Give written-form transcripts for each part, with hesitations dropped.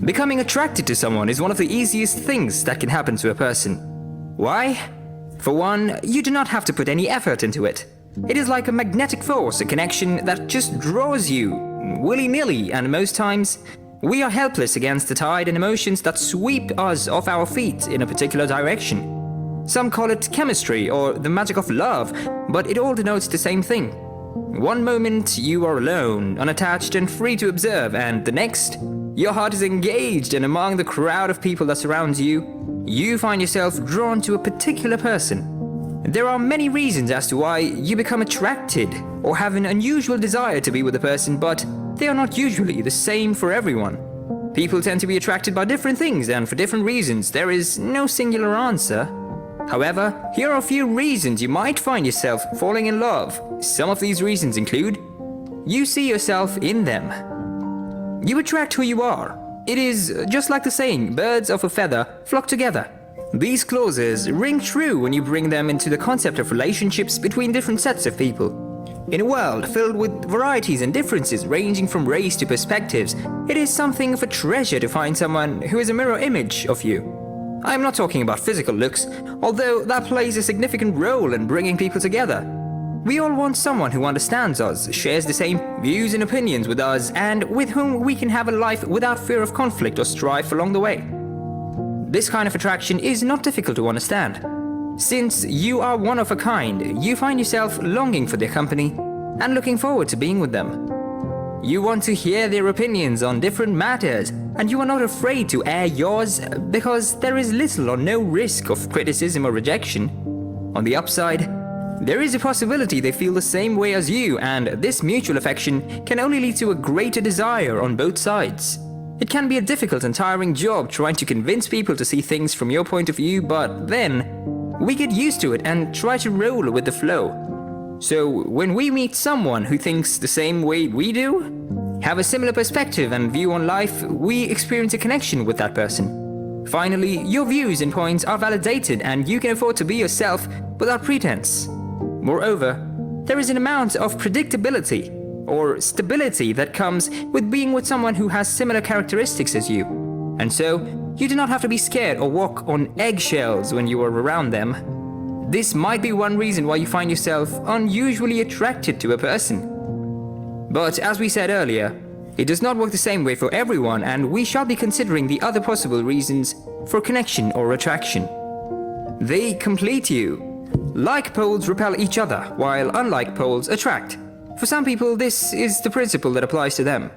Becoming attracted to someone is one of the easiest things that can happen to a person. Why? For one, you do not have to put any effort into it. It is like a magnetic force, a connection that just draws you, willy-nilly, and most times, we are helpless against the tide and emotions that sweep us off our feet in a particular direction. Some call it chemistry or the magic of love, but it all denotes the same thing. One moment you are alone, unattached and free to observe, and the next, your heart is engaged, and among the crowd of people that surrounds you, you find yourself drawn to a particular person. There are many reasons as to why you become attracted or have an unusual desire to be with a person, but they are not usually the same for everyone. People tend to be attracted by different things, and for different reasons. There is no singular answer. However, here are a few reasons you might find yourself falling in love. Some of these reasons include: you see yourself in them. You attract who you are. It is just like the saying, birds of a feather flock together. These clauses ring true when you bring them into the concept of relationships between different sets of people. In a world filled with varieties and differences ranging from race to perspectives, it is something of a treasure to find someone who is a mirror image of you. I am not talking about physical looks, although that plays a significant role in bringing people together. We all want someone who understands us, shares the same views and opinions with us, and with whom we can have a life without fear of conflict or strife along the way. This kind of attraction is not difficult to understand. Since you are one of a kind, you find yourself longing for their company and looking forward to being with them. You want to hear their opinions on different matters, and you are not afraid to air yours because there is little or no risk of criticism or rejection. On the upside, there is a possibility they feel the same way as you, and this mutual affection can only lead to a greater desire on both sides. It can be a difficult and tiring job trying to convince people to see things from your point of view, but then we get used to it and try to roll with the flow. So when we meet someone who thinks the same way we do, have a similar perspective and view on life, we experience a connection with that person. Finally, your views and points are validated, and you can afford to be yourself without pretense. Moreover, there is an amount of predictability or stability that comes with being with someone who has similar characteristics as you. And so, you do not have to be scared or walk on eggshells when you are around them. This might be one reason why you find yourself unusually attracted to a person. But as we said earlier, it does not work the same way for everyone, and we shall be considering the other possible reasons for connection or attraction. They complete you. Like poles repel each other, while unlike poles attract. For some people, this is the principle that applies to them.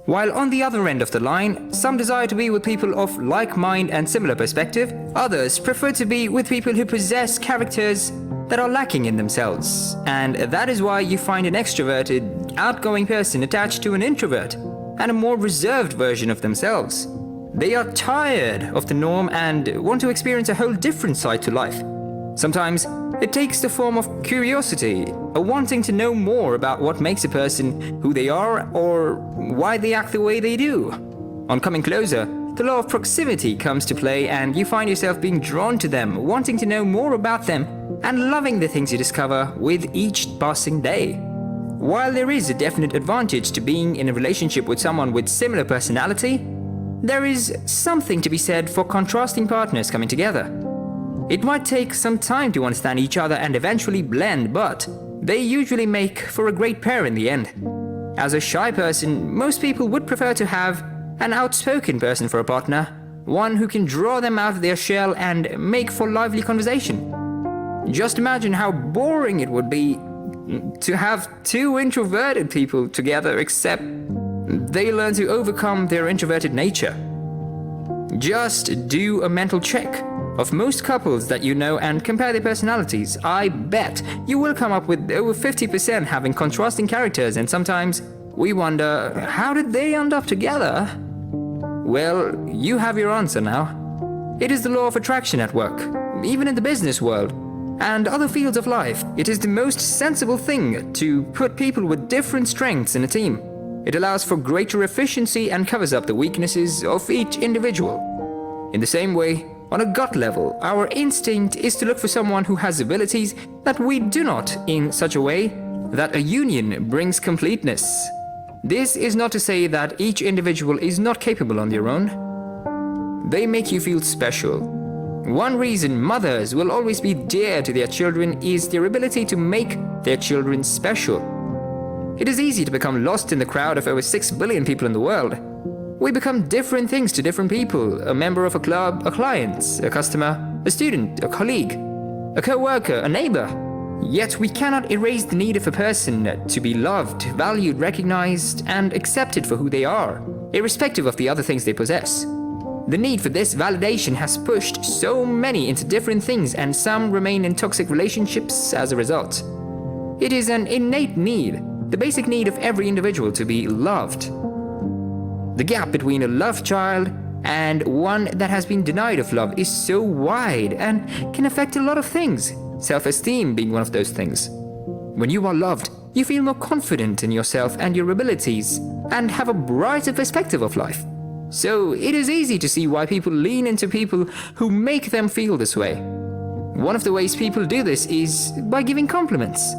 While on the other end of the line, some desire to be with people of like mind and similar perspective, others prefer to be with people who possess characters that are lacking in themselves. And that is why you find an extroverted, outgoing person attached to an introvert and a more reserved version of themselves. They are tired of the norm and want to experience a whole different side to life. Sometimes it takes the form of curiosity, a wanting to know more about what makes a person who they are or why they act the way they do. On coming closer, the law of proximity comes to play, and you find yourself being drawn to them, wanting to know more about them, and loving the things you discover with each passing day. While there is a definite advantage to being in a relationship with someone with similar personality, there is something to be said for contrasting partners coming together. It might take some time to understand each other and eventually blend, but they usually make for a great pair in the end. As a shy person, most people would prefer to have an outspoken person for a partner, one who can draw them out of their shell and make for lively conversation. Just imagine how boring it would be to have two introverted people together, except they learn to overcome their introverted nature. Just do a mental check of most couples that you know and compare their personalities. I bet you will come up with over 50% having contrasting characters, and sometimes we wonder, how did they end up together? Well, you have your answer now. It is the law of attraction at work, even in the business world and other fields of life. It is the most sensible thing to put people with different strengths in a team. It allows for greater efficiency and covers up the weaknesses of each individual. In the same way, on a gut level, our instinct is to look for someone who has abilities that we do not, in such a way that a union brings completeness. This is not to say that each individual is not capable on their own. They make you feel special. One reason mothers will always be dear to their children is their ability to make their children special. It is easy to become lost in the crowd of over 6 billion people in the world. We become different things to different people: a member of a club, a client, a customer, a student, a colleague, a co-worker, a neighbor. Yet we cannot erase the need of a person to be loved, valued, recognized, and accepted for who they are, irrespective of the other things they possess. The need for this validation has pushed so many into different things, and some remain in toxic relationships as a result. It is an innate need, the basic need of every individual to be loved. The gap between a loved child and one that has been denied of love is so wide and can affect a lot of things, self-esteem being one of those things. When you are loved, you feel more confident in yourself and your abilities, and have a brighter perspective of life. So it is easy to see why people lean into people who make them feel this way. One of the ways people do this is by giving compliments.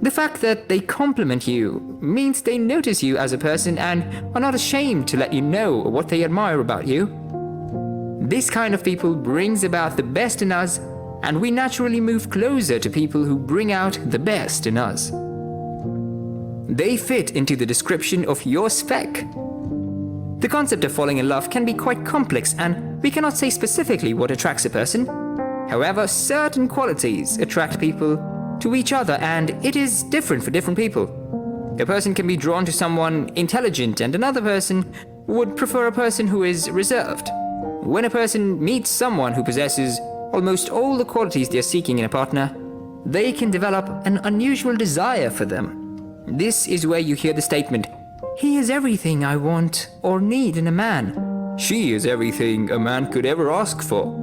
The fact that they compliment you means they notice you as a person and are not ashamed to let you know what they admire about you. This kind of people brings about the best in us, and we naturally move closer to people who bring out the best in us. They fit into the description of your spec. The concept of falling in love can be quite complex, and we cannot say specifically what attracts a person. However, certain qualities attract people to each other, and it is different for different people. A person can be drawn to someone intelligent, and another person would prefer a person who is reserved. When a person meets someone who possesses almost all the qualities they are seeking in a partner, they can develop an unusual desire for them. This is where you hear the statement, "He is everything I want or need in a man. She is everything a man could ever ask for."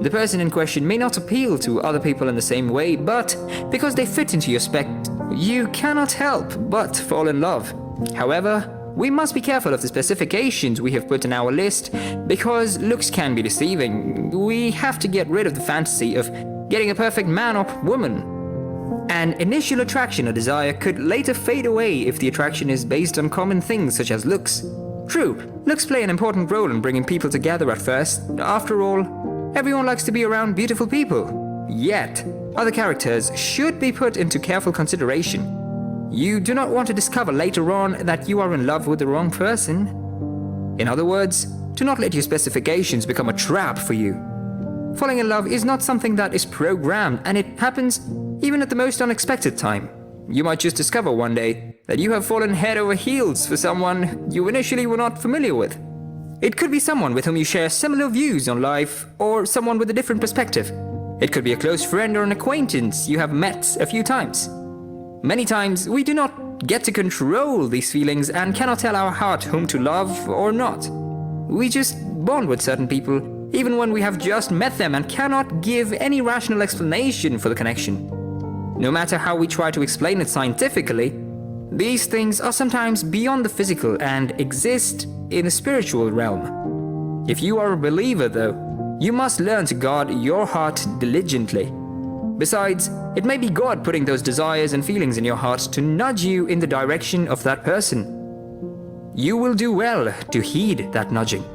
The person in question may not appeal to other people in the same way, but because they fit into your spec, you cannot help but fall in love. However, we must be careful of the specifications we have put in our list, because looks can be deceiving. We have to get rid of the fantasy of getting a perfect man or woman. An initial attraction or desire could later fade away if the attraction is based on common things such as looks. True, looks play an important role in bringing people together at first. After all, everyone likes to be around beautiful people. Yet, other characters should be put into careful consideration. You do not want to discover later on that you are in love with the wrong person. In other words, do not let your specifications become a trap for you. Falling in love is not something that is programmed, and it happens even at the most unexpected time. You might just discover one day that you have fallen head over heels for someone you initially were not familiar with. It could be someone with whom you share similar views on life, or someone with a different perspective. It could be a close friend or an acquaintance you have met a few times. Many times, we do not get to control these feelings and cannot tell our heart whom to love or not. We just bond with certain people, even when we have just met them, and cannot give any rational explanation for the connection. No matter how we try to explain it scientifically, these things are sometimes beyond the physical and exist in the spiritual realm. If you are a believer, though, you must learn to guard your heart diligently. Besides, it may be God putting those desires and feelings in your heart to nudge you in the direction of that person. You will do well to heed that nudging.